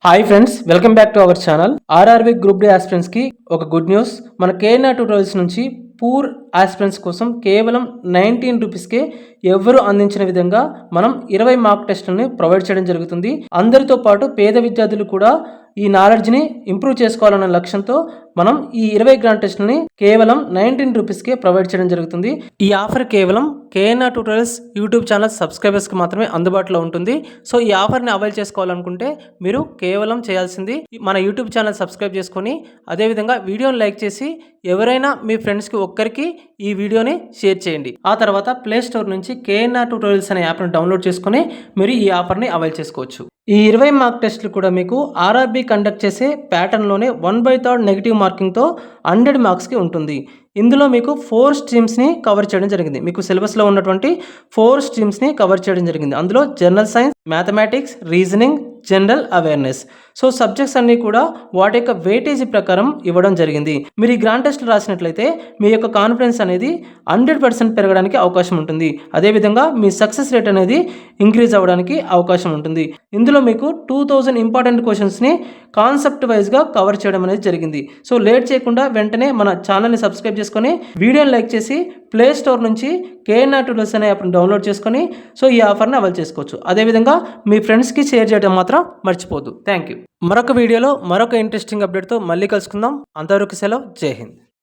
Hi friends, welcome back to our channel. RRB group D aspirants కి ఒక good news. మన KNR Tutorials నుంచి poor aspirants కోసం కేవలం 19 రూపీస్కే ఎవరు అందించిన విధంగా మనం 20 మార్క్ టెస్టులని ప్రొవైడ్ చేయడం జరుగుతుంది. అందరితో పాటు పేద విద్యార్థులు కూడా ఈ నాలెడ్జ్ని ఇంప్రూవ్ చేసుకోవాలన్న లక్ష్యంతో మనం ఈ 20 గ్రాండ్ టెస్ట్ని కేవలం 19 రూపీస్కే ప్రొవైడ్ చేయడం జరుగుతుంది. ఈ ఆఫర్ కేవలం కేఎన్ఆర్ ట్యూటోరియల్స్ యూట్యూబ్ ఛానల్ సబ్స్క్రైబర్స్కి మాత్రమే అందుబాటులో ఉంటుంది. సో ఈ ఆఫర్ని అవైల్ చేసుకోవాలనుకుంటే మీరు కేవలం చేయాల్సింది మన యూట్యూబ్ ఛానల్ సబ్స్క్రైబ్ చేసుకొని అదేవిధంగా వీడియోని లైక్ చేసి ఎవరైనా మీ ఫ్రెండ్స్కి ఒక్కరికి ఈ వీడియోని షేర్ చేయండి. ఆ తర్వాత ప్లే స్టోర్ నుంచి కేఎన్ఆర్ ట్యూటోరియల్స్ అనే యాప్ని డౌన్లోడ్ చేసుకొని మీరు ఈ ఆఫర్ని అవైల్ చేసుకోవచ్చు. ఈ 20 మార్క్ టెస్టులు కూడా మీకు ఆర్ఆర్బీ కండక్ట్ చేసే ప్యాటర్న్లోనే 1/3 నెగిటివ్ మార్కింగ్తో 100 మార్క్స్కి ఉంటుంది. ఇందులో మీకు 4 స్ట్రీమ్స్ని కవర్ చేయడం జరిగింది. మీకు సిలబస్లో ఉన్నటువంటి 4 స్ట్రీమ్స్ని కవర్ చేయడం జరిగింది. అందులో general science, mathematics, reasoning, general awareness. So subjects అన్నీ కూడా వాటి యొక్క వెయిటేజ్ ప్రకారం ఇవ్వడం జరిగింది. మీరు ఈ గ్రాండ్ టెస్ట్లు రాసినట్లయితే మీ యొక్క కాన్ఫిడెన్స్ అనేది 100% పెరగడానికి అవకాశం ఉంటుంది. అదేవిధంగా మీ సక్సెస్ రేట్ అనేది ఇంక్రీజ్ అవ్వడానికి అవకాశం ఉంటుంది. ఇందులో మీకు 2000 ఇంపార్టెంట్ క్వశ్చన్స్ని కాన్సెప్ట్ వైజ్గా కవర్ చేయడం అనేది జరిగింది. సో లేట్ చేయకుండా వెంటనే మన ఛానల్ని సబ్స్క్రైబ్ చేసుకొని వీడియోని లైక్ చేసి ప్లే స్టోర్ నుంచి కేఎన్ఆర్ ట్యూటోరియల్స్ అనే యాప్ని డౌన్లోడ్ చేసుకొని సో ఈ ఆఫర్ని అవైల్ చేసుకోవచ్చు. అదేవిధంగా మీ ఫ్రెండ్స్కి షేర్ చేయడం మాత్రం మర్చిపోద్దు. Thank you. మరొక వీడియోలో మరొక ఇంట్రెస్టింగ్ అప్డేట్తో మళ్ళీ కలుసుకుందాం. అంతవరకు సెలవు. జై హింద్.